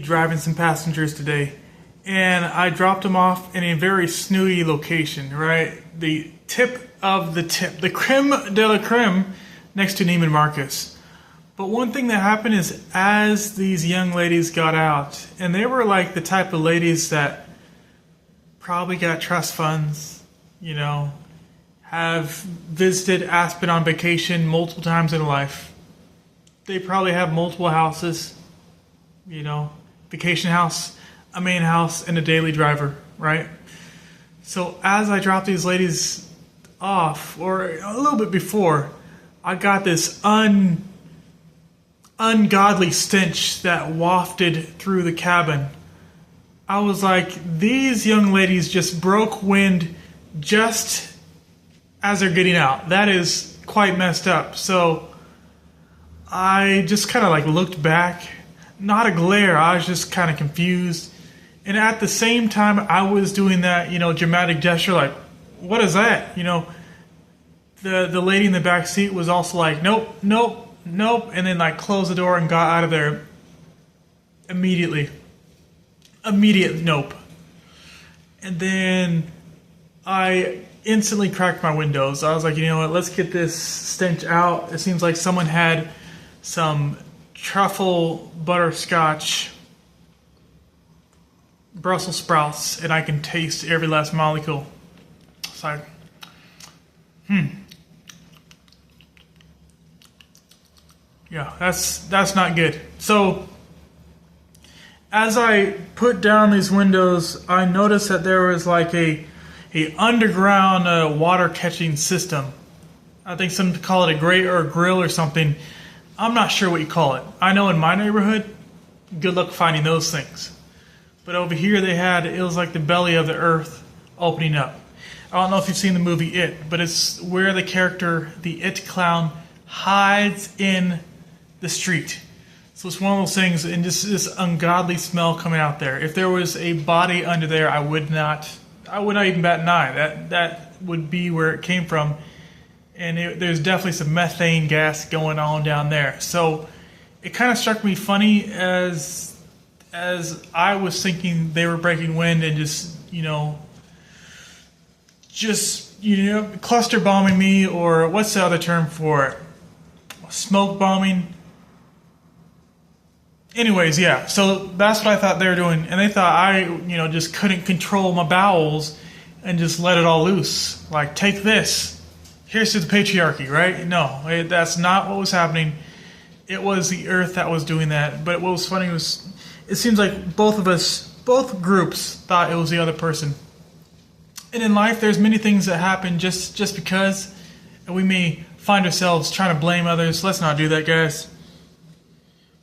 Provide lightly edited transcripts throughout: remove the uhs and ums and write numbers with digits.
driving some passengers today, and I dropped them off in a very snooty location, right? The tip of the tip, the creme de la creme, next to Neiman Marcus. But one thing that happened is as these young ladies got out, and they were like the type of ladies that probably got trust funds, you know, have visited Aspen on vacation multiple times in life. They probably have multiple houses, you know, vacation house, a main house, and a daily driver, right? So as I dropped these ladies off, or a little bit before, I got this ungodly stench that wafted through the cabin. I was like, these young ladies just broke wind just as they're getting out. That is quite messed up. So I just kind of like looked back, not a glare, I was just kind of confused. And at the same time I was doing that, you know, dramatic gesture like, what is that? You know, the lady in the back seat was also like, nope, nope, nope, and then like closed the door and got out of there immediately. Immediate nope. And then I instantly cracked my windows. I was like, you know what, let's get this stench out. It seems like someone had some truffle butterscotch Brussels sprouts, and I can taste every last molecule. It's like, yeah, that's not good. So as I put down these windows, I noticed that there was like a underground water catching system. I think some call it a grate or a grill or something. I'm not sure what you call it. I know in my neighborhood, good luck finding those things. But over here it was like the belly of the earth opening up. I don't know if you've seen the movie It, but it's where the character, the It clown, hides in the street. So it's one of those things, and just this ungodly smell coming out there. If there was a body under there, I would not even bat an eye. That would be where it came from. And there's definitely some methane gas going on down there. So it kind of struck me funny as I was thinking they were breaking wind and just cluster bombing me, or what's the other term for it? Smoke bombing. Anyways, yeah, so that's what I thought they were doing. And they thought I, just couldn't control my bowels and just let it all loose. Like, take this. Here's to the patriarchy, right? No, that's not what was happening. It was the earth that was doing that. But what was funny was, it seems like both groups thought it was the other person. And in life, there's many things that happen just because, and we may find ourselves trying to blame others. Let's not do that, guys.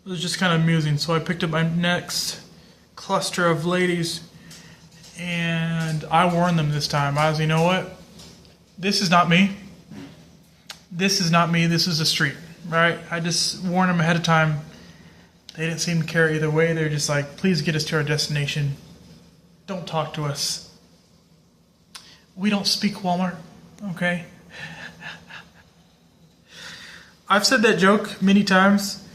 It was just kind of amusing. So I picked up my next cluster of ladies, and I warned them this time. I was, you know what? This is not me. This is not me. This is the street, right? I just warned them ahead of time. They didn't seem to care either way. They're just like, please get us to our destination. Don't talk to us. We don't speak Walmart, okay? I've said that joke many times,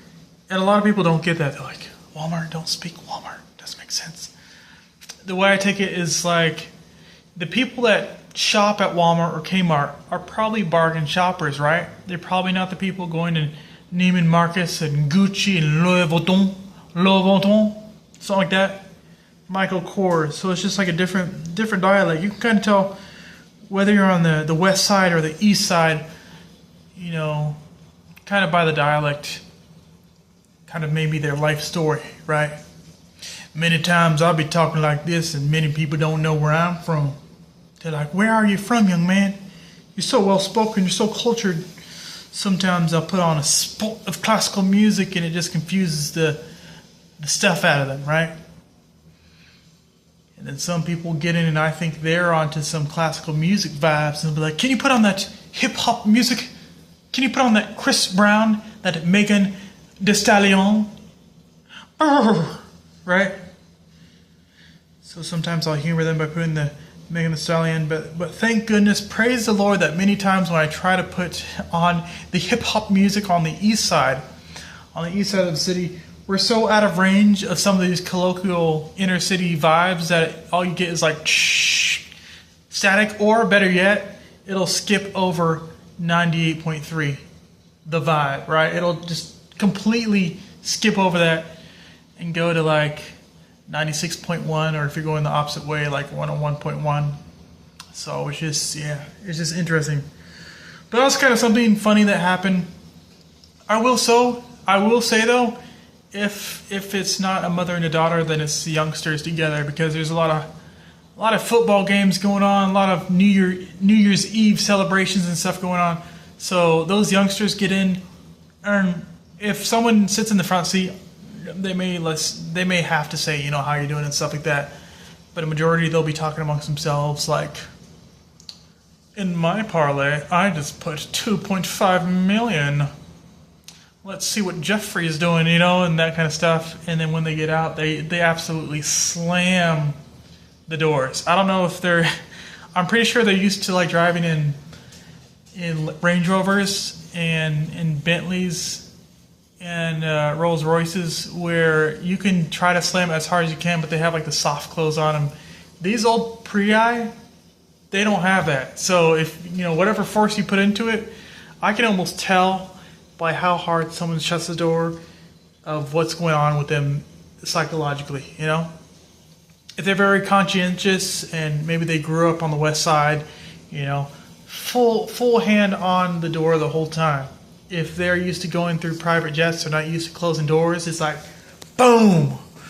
and a lot of people don't get that. They're like, Walmart, don't speak Walmart. Doesn't make sense. The way I take it is like, the people that shop at Walmart or Kmart are probably bargain shoppers, right? They're probably not the people going to Neiman Marcus and Gucci and Louis Vuitton, something like that. Michael Kors. So it's just like a different dialect. You can kind of tell whether you're on the west side or the east side, kind of by the dialect, kind of maybe their life story, right? Many times I'll be talking like this and many people don't know where I'm from. They're like, where are you from, young man? You're so well spoken, you're so cultured. Sometimes I'll put on a spot of classical music and it just confuses the stuff out of them, right? And then some people get in and I think they're onto some classical music vibes and they'll be like, can you put on that hip-hop music? Can you put on that Chris Brown, that Megan Thee Stallion? Right? So sometimes I'll humor them by putting the Megan Thee Stallion, but thank goodness, praise the Lord, that many times when I try to put on the hip-hop music on the east side of the city, we're so out of range of some of these colloquial inner city vibes that all you get is like static, or better yet, it'll skip over 98.3, the vibe, right? It'll just completely skip over that and go to like 96.1, or if you're going the opposite way, like 101.1. So it's just, it's just interesting. But that's kind of something funny that happened. I will say though, if it's not a mother and a daughter, then it's the youngsters together, because there's a lot of football games going on, a lot of New Year's Eve celebrations and stuff going on. So those youngsters get in, and if someone sits in the front seat, they may have to say, how you're doing and stuff like that. But a majority, they'll be talking amongst themselves like, in my parlay, I just put 2.5 million. Let's see what Jeffrey is doing, and that kind of stuff. And then when they get out, they absolutely slam the doors. I don't know if I'm pretty sure they're used to like driving in Range Rovers and in Bentleys and Rolls Royces, where you can try to slam it as hard as you can, but they have like the soft close on them. These old Prii, they don't have that. So if whatever force you put into it, I can almost tell by how hard someone shuts the door of what's going on with them psychologically. If they're very conscientious and maybe they grew up on the west side, full hand on the door the whole time. If they're used to going through private jets, they're not used to closing doors, it's like boom,